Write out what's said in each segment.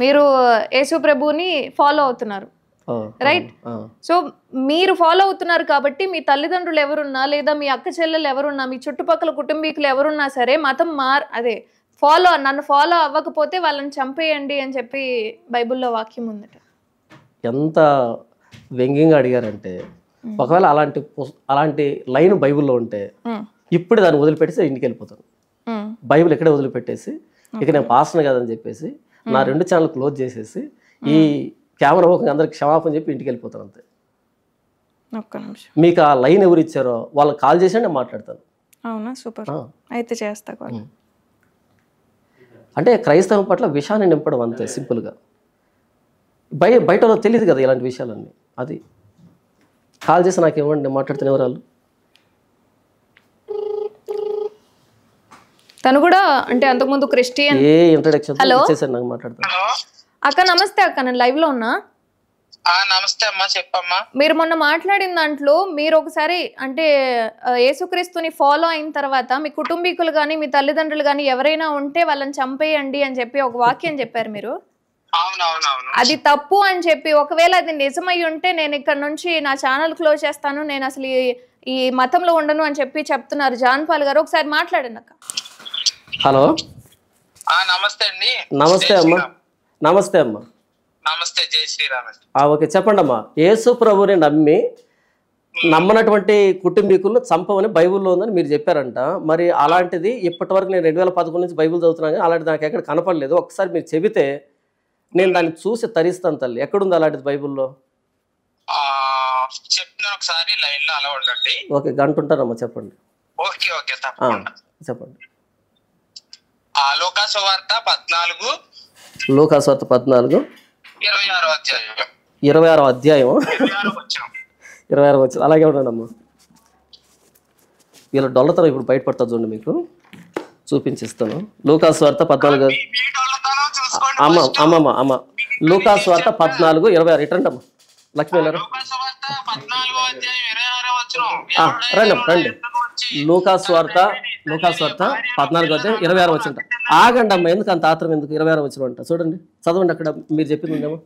మీరు యేసు ప్రభుని ఫాలో అవుతున్నారు, రైట్? సో మీరు ఫాలో అవుతున్నారు కాబట్టి మీ తల్లిదండ్రులు ఎవరున్నా, లేదా మీ అక్క చెల్లెలు ఎవరున్నా, మీ చుట్టుపక్కల కుటుంబీకులు ఎవరున్నా సరే మతం నన్ను ఫాలో అవ్వకపోతే వాళ్ళని చంపేయండి అని చెప్పి బైబిల్లో వాక్యం ఉందట. ఎంత వ్యంగ్యంగా అడిగారంటే, ఒకవేళ అలాంటి లైన్ బైబిల్లో ఉంటే ఇప్పుడు దాన్ని వదిలిపెట్టేసి ఇంటికి వెళ్ళిపోతాను. బైబిల్ ఎక్కడే వదిలిపెట్టేసి ఇక నేను పాస్టర్ కదని చెప్పేసి నా 2 ఛానల్ క్లోజ్ చేసేసి ఈ కెమెరా ముఖంగా అందరికి క్షమాపణ చెప్పి ఇంటికి వెళ్ళిపోతాను అంతే. మీకు ఆ లైన్ ఎవరు ఇచ్చారో వాళ్ళకి కాల్ చేసి నేను మాట్లాడతాను. అవునా? సూపర్, అయితే చేస్తా. అంటే క్రైస్తవం పట్ల విషయాన్ని నింపడం అంతే సింపుల్గా. బయట తెలియదు కదా ఇలాంటి విషయాలన్నీ. అది కాల్ చేసి నాకు ఇవ్వండి, నేను మాట్లాడుతున్న వివరాలు. తను కూడా అంటే అంతకుముందు క్రిస్టియన్. ఏ ఇంట్రడక్షన్ చేశారు నాకు మాట్లాడతాను. అక్క నమస్తే అక్క, నేను లైవ్ లో ఉన్నా. నమస్తే అమ్మా, చెప్పమ్మా. మీరు మొన్న మాట్లాడిన దాంట్లో మీరు ఒకసారి అంటే యేసుక్రీస్తుని ఫాలో అయిన తర్వాత మీ కుటుంబీకులు కానీ మీ తల్లిదండ్రులు కానీ ఎవరైనా ఉంటే వాళ్ళని చంపేయండి అని చెప్పి ఒక వాక్యం చెప్పారు మీరు. అది తప్పు అని చెప్పి, ఒకవేళ అది నిజమై ఉంటే నేను ఇక్కడ నుంచి నా ఛానల్ క్లోజ్ చేస్తాను, నేను అసలు ఈ మతంలో ఉండను అని చెప్పి చెప్తున్నారు జాన్ పాల్ గారు. ఒకసారి మాట్లాడండి అక్క. హలో, నమస్తే అండి. నమస్తే అమ్మా. నమస్తే అమ్మా. నమస్తే, జై శ్రీరామ్. ఓకే, చెప్పండి అమ్మా. యేసు ప్రభుని నమ్మనటువంటి కుటుంబీకులను చంపమని బైబిల్లో ఉందని మీరు చెప్పారంట. మరి అలాంటిది ఇప్పటి వరకు నేను 2011 నుంచి బైబిల్ చదువుతున్నాను కానీ అలాంటిది నాకు ఎక్కడ కనపడలేదు. ఒకసారి మీరు చెబితే నేను దాన్ని చూసి తరిస్తాను తల్లి. ఎక్కడుంది అలాంటిది బైబిల్లో? చెప్తున్నాను, ఒకసారి లైన్ లో అలా ఉండండి. ఓకే, గంట ఉంటానమ్మా, చెప్పండి. ఓకే ఓకే, తప్పకుండా చెప్పండి. లూకా సువార్త 14, లూకా సువార్త 14 26వ అధ్యాయం 26వ వచనం. అలాగే ఉన్నాడమ్మా. వీళ్ళ డొల్లతనం ఇప్పుడు బయటపడుతుంది చూడండి, మీకు చూపించిస్తాను. లూకా సువార్త 14 అమ్మ లూకా సువార్త 14:26 ఇటండి అమ్మా. లక్ష్మీ గారు రండి. లూకా సువార్త 14:26 వచ్చింట. ఆగండి అమ్మ, ఎందుకు అంత ఆత్రం, ఎందుకు 26 వచ్చిన అంట. చూడండి, చదవండి అక్కడ మీరు చెప్పింది ఉందేమో.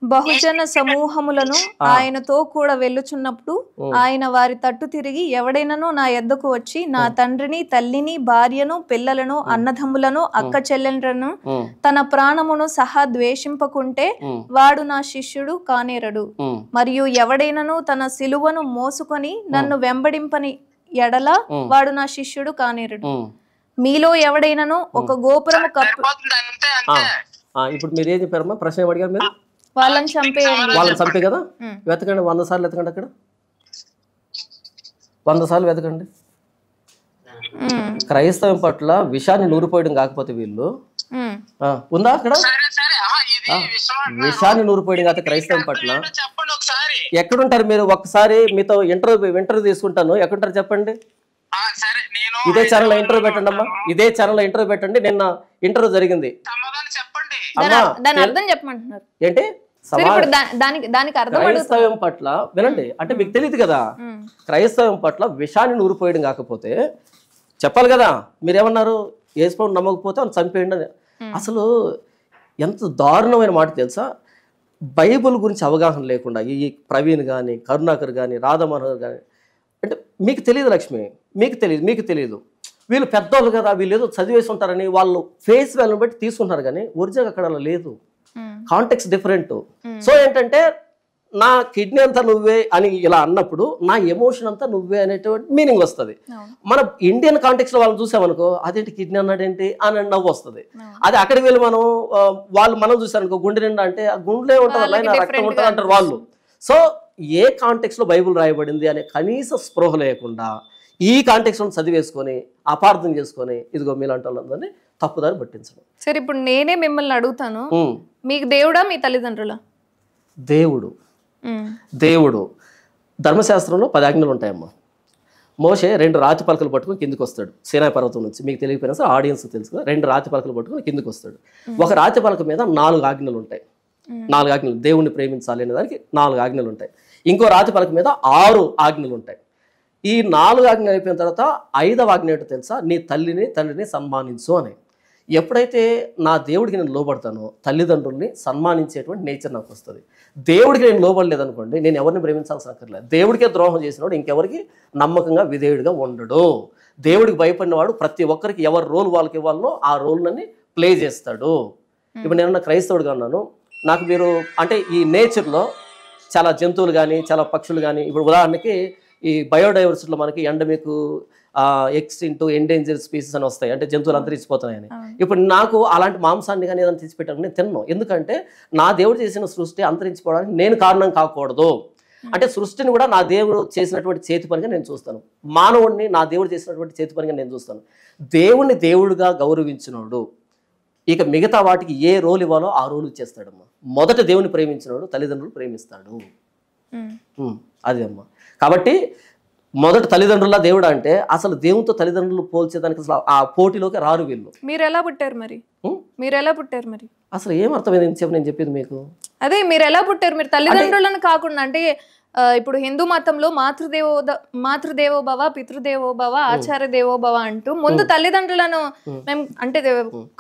బహుజన సమూహములను ఆయనతో కూడా వెళ్ళుచున్నప్పుడు ఆయన వారి తట్టు తిరిగి, ఎవడైనను నా యొద్దకు వచ్చి నా తండ్రిని, తల్లిని, భార్యను, పిల్లలను, అన్నదమ్ములను, అక్క చెల్లెలను, తన ప్రాణమును సహా ద్వేషింపకుంటే వాడు నా శిష్యుడు కానేరడు. మరియు ఎవడైనను తన సిలువను మోసుకొని నన్ను వెంబడింపని ఎడల వాడు నా శిష్యుడు కానేరడు. మీలో ఎవడైనను ఒక గోపురము ఇప్పుడు మీరు ఏం చెప్పారమ్మా? ప్రశ్న అడిగారు మీరు. వాళ్ళని చంపే కదా. వెతకండి, 100 సార్లు వెతకండి. అక్కడ 100 సార్లు వెతకండి. క్రైస్తవం పట్ల విషాన్ని నూరిపోయడం కాకపోతే వీళ్ళు ఉందా అక్కడ? విషాన్ని నూరిపోయడం కాకపోతే క్రైస్తవం పట్ల ఎక్కడుంటారు మీరు? ఒక్కసారి మీతో ఇంటర్వ్యూ తీసుకుంటాను. ఎక్కడుంటారు చెప్పండి. ఇదే ఛానల్ ఇంటర్వ్యూ పెట్టండి అమ్మా. ఇదే ఛానల్ ఇంటర్వ్యూ పెట్టండి. నిన్న ఇంటర్వ్యూ జరిగింది. ఏంటి? క్రైస్తవం పట్ల వినండి, అంటే మీకు తెలియదు కదా. క్రైస్తవం పట్ల విషాన్ని నూరిపోయడం కాకపోతే చెప్పాలి కదా. మీరేమన్నారు? యేసు నమ్మకపోతే అని చంపేయండి అని. అసలు ఎంత దారుణమైన మాట తెలుసా? బైబుల్ గురించి అవగాహన లేకుండా ఈ ప్రవీణ్ కానీ, కరుణాకర్ కానీ, రాధామనోహర్ కానీ, అంటే మీకు తెలియదు లక్ష్మి, మీకు తెలియదు. వీళ్ళు పెద్దోళ్ళు కదా, వీళ్ళు ఏదో చదివేసి ఉంటారని వాళ్ళు ఫేస్ వాల్యూని బట్టి తీసుకుంటారు కానీ ఒరిజినల్ అక్కడ అలా లేదు. Context different. సో ఏంటంటే నా కిడ్నీ అంతా నువ్వే అని ఇలా అన్నప్పుడు నా ఎమోషన్ అంతా నువ్వే అనేటువంటి మీనింగ్ వస్తుంది. మన ఇండియన్ కాంటెక్స్ట్ లో వాళ్ళని చూసామనుకో, అదేంటి కిడ్నీ అన్నాడేంటి అని నవ్వు వస్తుంది. అది అక్కడికి వెళ్ళి మనం చూసామనుకో, గుండె నిండా అంటే ఆ గుండెలే ఉంటుంది, లైన్ రక్తం ఉంటుంది అంటారు వాళ్ళు. సో ఏ కాంటెక్స్ట్ లో బైబుల్ రాయబడింది అనే కనీస స్పృహ లేకుండా ఈ కాంటెక్స్ట్ చదివేసుకొని అపార్థం చేసుకొని ఇదిగో మీలాంటి వాళ్ళందరినీ తప్పుదారి పట్టించడం. సరే, ఇప్పుడు నేనే మిమ్మల్ని అడుగుతాను, మీకు దేవుడా మీ తల్లిదండ్రులా? దేవుడు. ధర్మశాస్త్రంలో 10 ఆజ్ఞలు ఉంటాయమ్మా. మోషే 2 రాతి పలకలు పట్టుకుని కిందికి వస్తాడు సీనాయి పర్వతం నుంచి. మీకు తెలియకపోయినా సరే ఆడియన్స్ తెలుసు కదా. 2 రాతి పలకలు పట్టుకుని కిందికి వస్తాడు. ఒక రాతి పలక మీద 4 ఆజ్ఞలు ఉంటాయి. 4 ఆజ్ఞలు. దేవుణ్ణి ప్రేమించాలి అనే దానికి 4 ఆజ్ఞలు ఉంటాయి. ఇంకో రాతి పలక మీద 6 ఆజ్ఞలు ఉంటాయి. ఈ 4 ఆజ్ఞలు అయిపోయిన తర్వాత 5వ ఆజ్ఞ ఏంటో తెలుసా? నీ తల్లిని తండ్రిని సన్మానించు అని. ఎప్పుడైతే నా దేవుడికి నేను లోబడతానో తల్లిదండ్రుల్ని సన్మానించేటువంటి నేచర్ నాకు వస్తుంది. దేవుడికి నేను లోబడలేదనుకోండి, నేను ఎవరిని ప్రేమించాల్సిన అక్కర్లేదు. దేవుడికే ద్రోహం చేసినవాడు ఇంకెవరికి నమ్మకంగా విధేయుడిగా ఉండడు. దేవుడికి భయపడినవాడు ప్రతి ఒక్కరికి ఎవరి రోల్ వాళ్ళకి ఇవ్వాలనో ఆ రోల్ని ప్లే చేస్తాడు. ఇప్పుడు నేను క్రైస్తవుడిగా ఉన్నాను, నాకు మీరు అంటే ఈ నేచర్లో చాలా జంతువులు కానీ చాలా పక్షులు కానీ, ఇప్పుడు ఉదాహరణకి ఈ బయోడైవర్సిటీలో మనకి ఎండమిక్ ఎక్స్టింక్ట్ ఎండేంజర్ స్పీసెస్ అని వస్తాయి, అంటే జంతువులు అంతరించిపోతున్నాయని. ఇప్పుడు నాకు అలాంటి మాంసాన్ని కానీ ఏదైనా తెచ్చిపెట్టాను నేను తిన్నాను. ఎందుకంటే నా దేవుడు చేసిన సృష్టి అంతరించిపోవడానికి నేను కారణం కాకూడదు. అంటే సృష్టిని కూడా నా దేవుడు చేసినటువంటి చేతి పనిగా నేను చూస్తాను, మానవుడిని నా దేవుడు చేసినటువంటి చేతి పనిగా నేను చూస్తాను. దేవుణ్ణి దేవుడిగా గౌరవించినోడు ఇక మిగతా వాటికి ఏ రోల్ ఇవ్వాలో ఆ రోల్ ఇచ్చేస్తాడమ్మా. మొదట దేవుని ప్రేమించినోడు తల్లిదండ్రులు ప్రేమిస్తాడు. అది అమ్మా. కాబట్టి మొదట తల్లిదండ్రుల దేవుడు అంటే అసలు దేవునితో తల్లిదండ్రులు పోల్చేదానికి అసలు ఆ పోటీలోకి రారు వీళ్ళు. మీరు ఎలా పుట్టారు మరి? అసలు ఏం అర్థమైంది చెప్పి నేను చెప్పింది మీకు అదే, మీరు ఎలా పుట్టారు? మీరు తల్లిదండ్రులను కాకుండా అంటే ఇప్పుడు హిందూ మతంలో మాతృదేవోభవ, పితృదేవోభవ, ఆచార్య దేవోభవ అంటూ ముందు తల్లిదండ్రులను మేము అంటే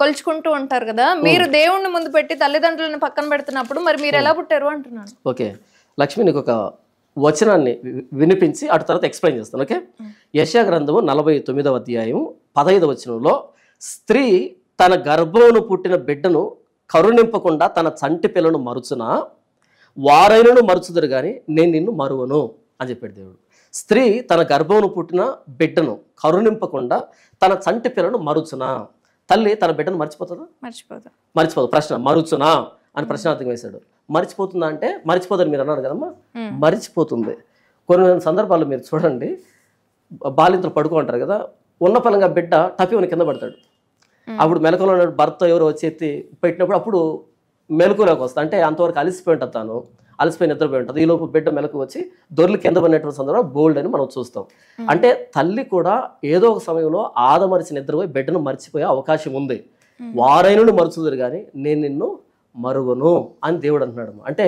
కొలుచుకుంటూ ఉంటారు కదా. మీరు దేవుణ్ణి ముందు పెట్టి తల్లిదండ్రులను పక్కన పెడుతున్నప్పుడు మరి మీరు ఎలా పుట్టారు అంటున్నాను. ఓకే లక్ష్మి, నీకు ఒక వచనాన్ని వినిపించి అటు తర్వాత ఎక్స్ప్లెయిన్ చేస్తాను. ఓకే, యెషయా గ్రంథము 49వ అధ్యాయం 15వ వచనంలో, స్త్రీ తన గర్భమును పుట్టిన బిడ్డను కరుణింపకుండా తన చంటి పిల్లను మరుచునా, వారైనను మరుచుదురు కానీ నేను నిన్ను మరువను అని చెప్పాడు దేవుడు. స్త్రీ తన గర్భమును పుట్టిన బిడ్డను కరుణింపకుండా తన చంటి పిల్లను మరుచునా. తల్లి తన బిడ్డను మర్చిపోతుందా? మర్చిపోదు. ప్రశ్న మరుచునా అని ప్రశ్నార్థకం వేశాడు. మర్చిపోతుందా అంటే మర్చిపోదని మీరు అన్నారు కదమ్మా, మర్చిపోతుంది. కొన్ని సందర్భాల్లో మీరు చూడండి, బాలింతలు పడుకో అంటారు కదా, ఉన్న పలంగా బిడ్డ టపివని కింద పడతాడు. అప్పుడు మెలకులో భర్త ఎవరో వచ్చి ఎత్తి పెట్టినప్పుడు అప్పుడు మెలకులోకి వస్తా, అంటే అంతవరకు అలసిపోయి ఉంటుంది, తాను అలసిపోయి నిద్రపోయి ఉంటుంది. ఈ లోపు బిడ్డ మెలకు వచ్చి దొర్లు కింద పడినటువంటి సందర్భంలో బోల్డ్ అని మనం చూస్తాం. అంటే తల్లి కూడా ఏదో ఒక సమయంలో ఆదమరిచి నిద్రపోయి బిడ్డను మర్చిపోయే అవకాశం ఉంది. వారైనను మరుచుదురు కానీ నేను నిన్ను మరువను అని దేవుడు అంటున్నాడు. అంటే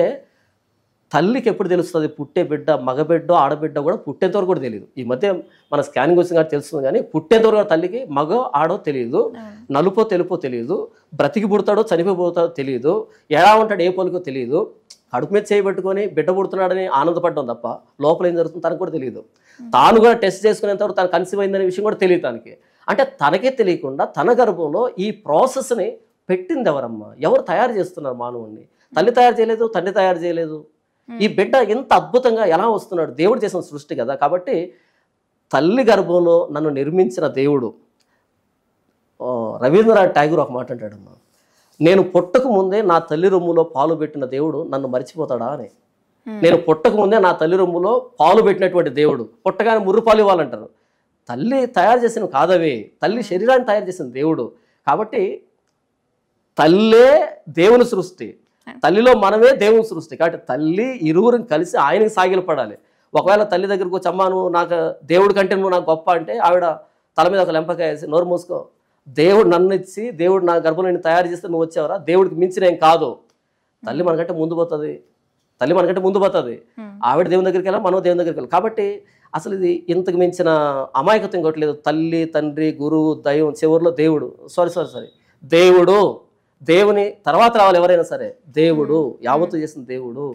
తల్లికి ఎప్పుడు తెలుస్తుంది పుట్టే బిడ్డ మగబిడ్డో ఆడబిడ్డ కూడా పుట్టేంతవరకు కూడా తెలియదు. ఈ మధ్య మన స్కానింగ్ వచ్చిన కాబట్టి తెలుస్తుంది, కానీ పుట్టేంతవరకు తల్లికి మగ ఆడో తెలియదు, నలుపో తెలుపో తెలియదు, బ్రతికి పుడతాడో చనిపోయి పుడతాడో తెలియదు, ఎలా ఉంటాడో ఏ పోలికో తెలియదు. కడుపు మీద చేయబెట్టుకొని బిడ్డ పుడుతున్నాడని ఆనందపడడం తప్ప లోపల ఏం జరుగుతుందో తనకు కూడా తెలియదు. తాను కూడా టెస్ట్ చేసుకునేంతవరకు తను కన్సీవ్ అయిందనే విషయం కూడా తెలియదు తనకి. అంటే తనకే తెలియకుండా తన గర్భంలో ఈ ప్రాసెస్ని పెట్టింది ఎవరమ్మా? ఎవరు తయారు చేస్తున్నారు మానవుణ్ణి? తల్లి తయారు చేయలేదు, తండ్రి తయారు చేయలేదు. ఈ బిడ్డ ఎంత అద్భుతంగా ఎలా వస్తున్నాడు? దేవుడు చేసిన సృష్టి కదా. కాబట్టి తల్లి గర్భంలో నన్ను నిర్మించిన దేవుడు, రవీంద్రనాథ్ ఠాగూర్ ఒక మాట అంటాడమ్మా, నేను పుట్టక ముందే నా తల్లి రొమ్ములో పాలు పెట్టిన దేవుడు నన్ను మర్చిపోతాడా అని. నేను పుట్టక ముందే నా తల్లి రొమ్ములో పాలు పెట్టినటువంటి దేవుడు పుట్టగానే ముర్రు పాలు ఇవ్వాలంటారు. తల్లి తయారు చేసిన కాదవే, తల్లి శరీరాన్ని తయారు చేసిన దేవుడు. కాబట్టి తల్లే దేవుని సృష్టి, తల్లిలో మనమే దేవుని సృష్టి. కాబట్టి తల్లి ఇరువురిని కలిసి ఆయనకి సాగిలపడాలి. ఒకవేళ తల్లి దగ్గరకు వచ్చి అమ్మా నువ్వు నాకు దేవుడి కంటే నువ్వు నాకు గొప్ప అంటే ఆవిడ తల మీద ఒక లెంపకాయ వేసి నోరు మూసుకో, దేవుడు నన్ను ఇచ్చి దేవుడు నా గర్భంలో నేను తయారు చేస్తే నువ్వు వచ్చావరా, దేవుడికి మించిన ఏం కాదు. తల్లి మనకంటే ముందు పోతుంది, ఆవిడ దేవుని దగ్గరికి వెళ్ళాలి, మనం దేవుని దగ్గరికి వెళ్ళాలి. కాబట్టి అసలు ఇది ఇంతకు మించిన అమాయకత్వం ఇంకోట్లేదు. తల్లి తండ్రి గురువు దైవం చివరిలో దేవుడు, సారీ దేవుడు, దేవుని తర్వాత రావాలి ఎవరైనా సరే, దేవుడు యావత్తు చేసిన దేవుడు,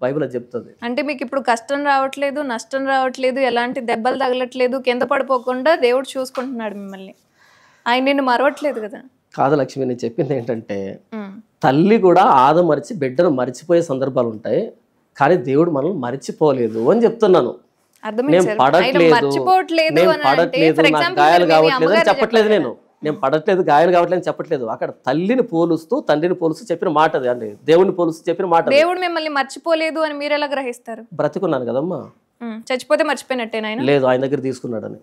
బైబిల్ చెప్తుంది. అంటే మీకు ఇప్పుడు కష్టం రావట్లేదు, నష్టం రావట్లేదు, ఎలాంటి దెబ్బలు తగలట్లేదు, కింద పడిపోకుండా దేవుడు చూసుకుంటున్నాడు మిమ్మల్ని, ఆయన నిన్ను మరవట్లేదు కదా. కాదు లక్ష్మి, నేను చెప్పింది ఏంటంటే తల్లి కూడా ఆదమరిచి బిడ్డను మర్చిపోయే సందర్భాలు ఉంటాయి, కానీ దేవుడు మనల్ని మర్చిపోలేదు అని చెప్తున్నాను. నేను పడట్లేదు, నాకు గాయాలు కావట్లేదు అని చెప్పట్లేదు, నేను పడట్లేదు గాయాలు కావట్లేదు అని చెప్పట్లేదు. అక్కడ తల్లిని పోలుస్తూ తండ్రిని పోలుస్తూ చెప్పిన మాట అది, అంటే దేవుడిని పోలుస్తూ చెప్పిన మాట. దేవుడు మిమ్మల్ని మర్చిపోలేదు అని మీరు ఎలా గ్రహిస్తారు? బ్రతికున్నాను కదమ్మా, చచ్చిపోతే మర్చిపోయినట్టేనా? లేదు, ఆయన దగ్గర తీసుకున్నాడని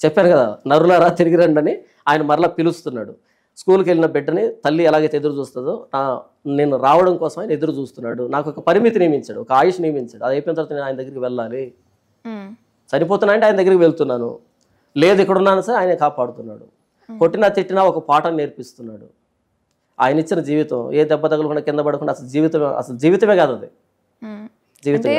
చెప్పాను కదా, నరులారా తిరిగి రండి అని ఆయన మరలా పిలుస్తున్నాడు. స్కూల్కి వెళ్ళిన బిడ్డని తల్లి ఎలాగైతే ఎదురు చూస్తుందో నేను రావడం కోసం ఆయన ఎదురు చూస్తున్నాడు. నాకు ఒక పరిమితి నియమించాడు, ఒక ఆయుష్ నియమించాడు. అది అయిపోయిన తర్వాత నేను ఆయన దగ్గరికి వెళ్ళాలి. చనిపోతున్నా అంటే ఆయన దగ్గరికి వెళ్తున్నాను, లేదు ఇక్కడ ఉన్నాను సార్ ఆయన కాపాడుతున్నాడు. కొట్టినా తిట్టినా ఒక పాఠం నేర్పిస్తున్నాడు. ఆయన ఇచ్చిన జీవితం ఏ దెబ్బ తగలకుండా కింద పడకుండా అసలు జీవితమే కాదు అది, జీవితం.